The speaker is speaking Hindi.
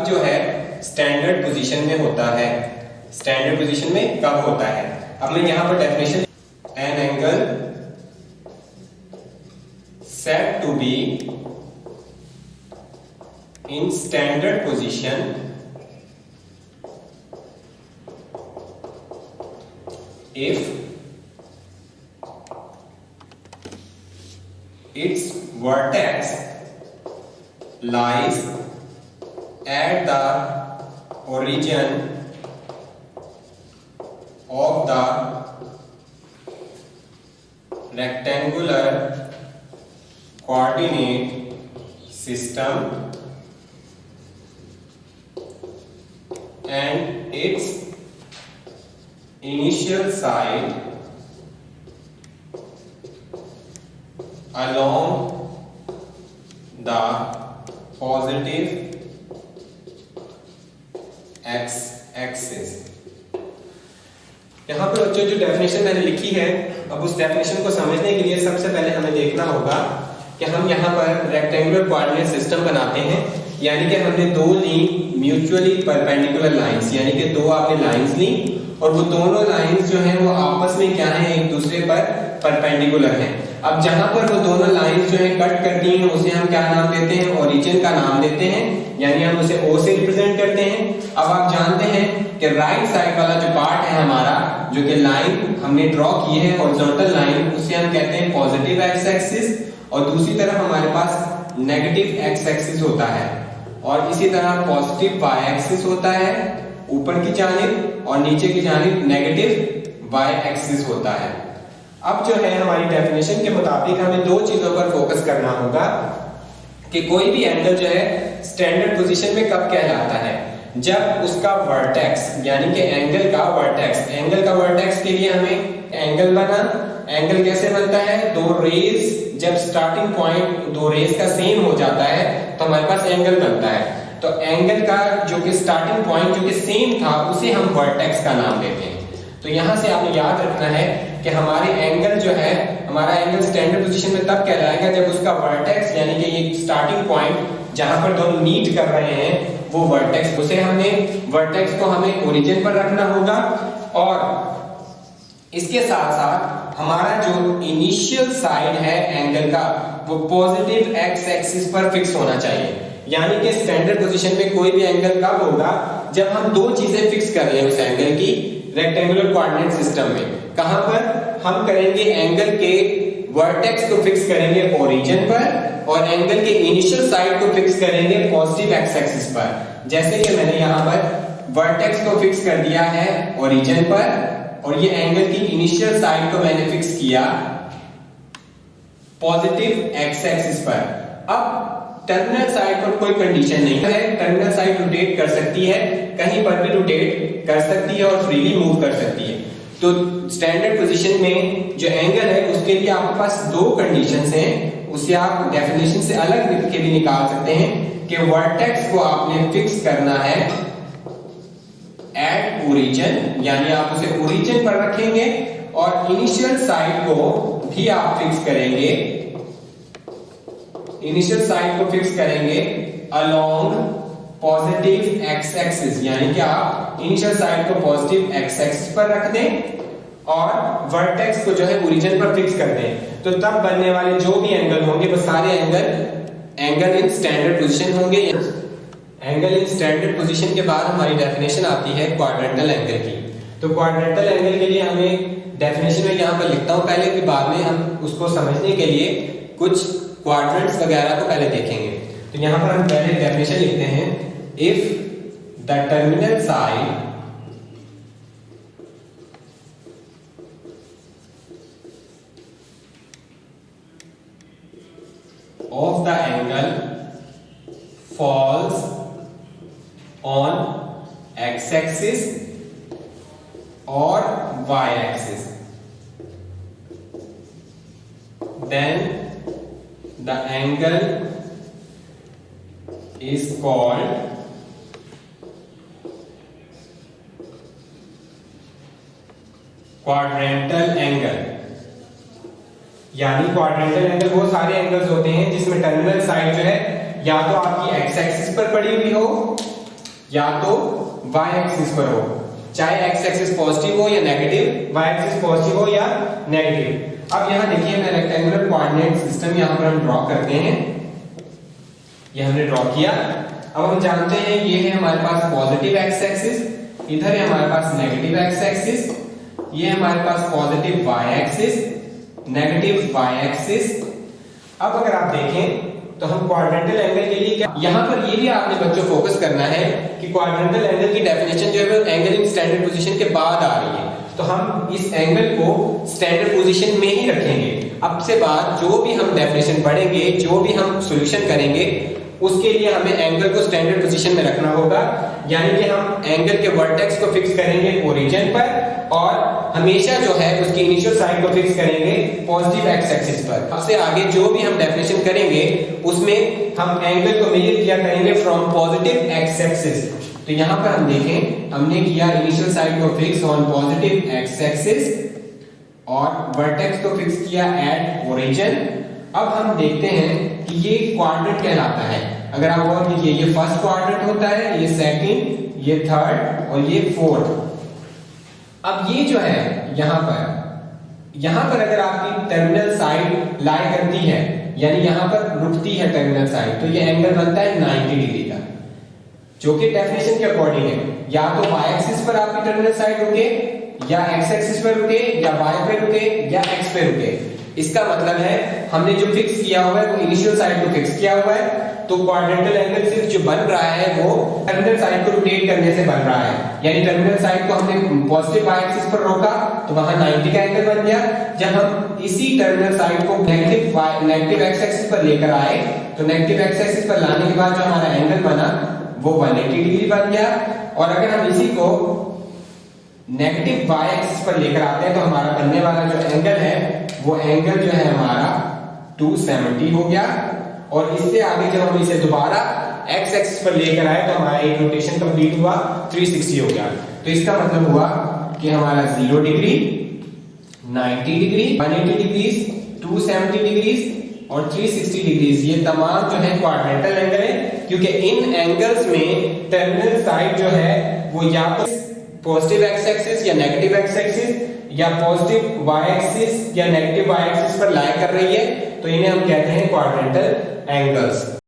जो है स्टैंडर्ड पोजीशन में होता है। स्टैंडर्ड पोजीशन में कब होता है? अब मैं यहां पर definition, an angle set to be in standard position if its vertex lies at the origin of the rectangular coordinate system and its initial side along the positive x-axis। यहां पर बच्चों जो डेफिनेशन मैंने लिखी है, अब उस डेफिनेशन को समझने के लिए सबसे पहले हमें देखना होगा कि हम यहां पर रेक्टेंगुलर कोऑर्डिनेट सिस्टम बनाते हैं, यानी कि हमने दो ली म्यूचुअली परपेंडिकुलर लाइंस, यानी कि दो आपने लाइंस ली और वो दोनों लाइंस जो हैं वो आपस में क्या हैं, एक दूसरे पर परपेंडिकुलर हैं। अब जहां पर वो दोनों लाइंस जो हैं कट करती हैं उसे हम क्या नाम देते हैं? ओरिजिन का नाम देते हैं, यानी हम उसे O से रिप्रेजेंट करते हैं। अब आप जानते हैं कि राइट साइड वाला जो पार्ट है हमारा, जो कि लाइन हमने ड्रॉ की है हॉरिजॉन्टल लाइन, उसे हम कहते हैं पॉजिटिव एक्स एक्सिस, और दूसरी तरफ हमारे पास नेगेटिव एक्स एक्सिस होता है, और इसी तरह पॉजिटिव वाई एक्सिस होता है ऊपर की जानिब, और नीचे की जानिब नेगेटिव वाई एक्सिस होता है। अब जो है हमारी डेफिनेशन के मुताबिक हमें दो चीजों पर फोकस करना होगा कि कोई भी एंगल जो है स्टैंडर्ड पोजीशन में कब कहलाता है? जब उसका वर्टेक्स, यानी कि एंगल का वर्टेक्स के लिए हमें एंगल बना। एंगल कैसे बनता है? दो रेज जब स्टार्टिंग पॉइंट दो रेज का सेम हो जाता है तो हमारे पास एंगल बनता है। तो एंगल का जो कि स्टार्टिंग पॉइंट जो कि सेम था उसे हम वर्टेक्स का नाम देते हैं। तो यहां से आपने याद रखना है कि हमारे एंगल जो है, हमारा एंगल स्टैंडर्ड पोजीशन में तब कहलाएगा जब उसका वर्टेक्स, यानी कि ये स्टार्टिंग पॉइंट जहां पर दोनों मीट कर रहे हैं वो वर्टेक्स, वर्टेक्स को हमें ओरिजिन पर रखना होगा, और इसके साथ साथ हमारा जो इनिशियल साइड है एंगल का वो पॉजिटिव एक्स एक्सिस पर फिक्स होना चाहिए। यानी कि स्टैंडर्ड पोजीशन में कोई भी एंगल कब होगा? जब हम दो चीजें फिक्स कर रहे हैं उस एंगल की रेक्टेंगुलर कोऑर्डिनेट सिस्टम में। कहां पर? हम करेंगे एंगल के वर्टेक्स को फिक्स करेंगे ओरिजिन पर, और एंगल के इनिशियल साइड को फिक्स करेंगे पॉजिटिव एक्स एक्सिस पर। जैसे कि मैंने यहां पर वर्टेक्स को फिक्स कर दिया है ओरिजिन पर, और ये एंगल की इनिशियल साइड को मैंने फिक्स किया पॉजिटिव एक्स एक्सिस पर। अब टर्मिनल साइड पर कोई कंडीशन नहीं है, टर्मिनल साइड रोटेट कर सकती है, कहीं पर भी रोटेट कर सकती है और फ्रीली मूव कर सकती है। तो स्टैंडर्ड पोजीशन में जो एंगल है उसके लिए आपके पास दो कंडीशंस हैं, उसे आप डेफिनेशन से अलग के भी निकाल सकते हैं कि वर्टेक्स को आपने फिक्स करना है एट ओरिजिन, यानी आप उसे ओरिजिन पर रखेंगे, और इनिशियल साइड को भी आप फिक्स करेंगे, इनिशियल साइड को फिक्स करेंगे अलोंग पॉजिटिव एक्स एक्सिस, यानी कि आप इनिशियल साइड को पॉजिटिव एक्स एक्सिस पर रख दें और वर्टेक्स को जो है ओरिजिन पर फिक्स कर दें। तो तब बनने वाले जो भी एंगल होंगे वो सारे एंगल इन स्टैंडर्ड पोजीशन होंगे। एंगल इन स्टैंडर्ड पोजीशन के बाद हमारी डेफिनेशन आती है क्वाड्रेंटल एंगल की। तो क्वाड्रेंटल एंगल के लिए हमें डेफिनेशन में यहां पर लिखता हूं पहले, फिर बाद में हम उसको समझने के लिए कुछ क्वाड्रेंट्स वगैरह को पहले देखेंगे। तो यहां पर हम पहले डेफिनेशन लिखते हैं, if the terminal side of the angle falls on x-axis or y-axis, then the angle is called quadrantal angle। यानी क्वाड्रेंटल एंगल वो सारे एंगल्स होते हैं जिसमें टर्मिनल साइड जो है या तो आपकी एक्स एक्सिस पर पड़ी हुई हो या तो y एक्सिस पर हो, चाहे x एक्सिस पॉजिटिव हो या नेगेटिव, y एक्सिस पॉजिटिव हो या नेगेटिव। अब यहां देखिए मैं रेक्टेंगुलर कोऑर्डिनेट सिस्टम यहां पर हम ड्रॉ करते हैं, ये हमने ड्रॉ किया। अब हम जानते हैं ये है हमारे पास पॉजिटिव x एक्सिस, इधर है हमारे पास नेगेटिव x एक्सिस, ये हमारे पास positive y axis, negative y axis. अब अगर आप देखें तो हम क्वाड्रेंटल एंगल के लिए क्या, यहां पर ये भी आपने बच्चों फोकस करना है कि क्वाड्रेंटल एंगल की डेफिनेशन जो है वो एंगल इन स्टैंडर्ड पोजीशन के बाद आ रही है, तो हम इस एंगल को स्टैंडर्ड पोजीशन में ही रखेंगे। अब से बाद जो भी हम डेफिनेशन पढ़ेंगे, जो भी हम सॉल्यूशन करेंगे, उसके लिए हमें एंगल को स्टैंडर्ड पोजीशन में रखना होगा, यानी कि हम एंगल के वर्टेक्स को फिक्स करेंगे ओरिजिन पर और हमेशा जो है उसकी इनिशियल साइड को फिक्स करेंगे पॉजिटिव एक्स एक्सिस पर। अब से आगे जो भी हम डेफिनेशन करेंगे उसमें हम एंगल को मेजर किया करेंगे फ्रॉम पॉजिटिव एक्स एक्सिस। तो यहां पर हम देखें, हमने किया इनिशियल साइड को fix on positive x axis और वर्टेक्स को फिक्स किया एट ओरिजिन। अब हम देखते हैं कि ये क्वाड्रेंट कहलाता है। अगर आप और देखिए, ये फर्स्ट क्वाड्रेंट होता है, ये सेकंड, ये थर्ड और ये फोर्थ। अब ये जो है यहां पर अगर आपकी टर्मिनल साइड लाई करती है, यानी यहां पर रुकती है टर्मिनल साइड, तो ये एंगल बनता है 90 डिग्री का, जो कि डेफिनेशन के अकॉर्डिंग है। या तो y एक्सिस पर आपकी टर्मिनल साइड रुके, या x एक्सिस पर रुके, या y पे रुके, या x पे रुके। इसका मतलब है हमने जो फिक्स किया हुआ है वो इनिशियल साइड को फिक्स किया हुआ है, तो क्वाड्रेंटल एंगल सिर्फ जो बन रहा है वो टर्मिनल साइड को रोटेट करने से बन रहा है। यानी टर्मिनल साइड को हमने पॉजिटिव y एक्सिस पर रोका तो वहां 90 का एंगल बन गया। जब हम इसी टर्मिनल साइड को नेगेटिव x एक्सिस पर लेकर आए, तो नेगेटिव x एक्सिस पर लाने के बाद जो हमारा एंगल बना वो 180 डिग्री बन गया। और अगर हम इसी को नेगेटिव y एक्सिस पर लेकर आते हैं तो हमारा बनने वाला जो एंगल है वो एंगल जो है हमारा 270 हो गया। और इससे आगे जब हम इसे दोबारा x एक्सिस पर लेकर आए तो हमारा एक रोटेशन कंप्लीट हुआ, 360 हो गया। तो इसका मतलब हुआ कि हमारा 0 डिग्री, 90 डिग्री, 180 डिग्री, 270 डिग्री और 360 डिग्री, ये तमाम जो है क्वाड्रेंटल एंगल है, क्योंकि इन एंगल्स में टर्मिनल साइड जो है वो या तो पॉजिटिव x एक्सिस या नेगेटिव x एक्सिस या पॉजिटिव y एक्सिस या नेगेटिव y एक्सिस पर लाई कर रही है, तो इन्हें हम कहते हैं क्वाड्रेंटल एंगल्स।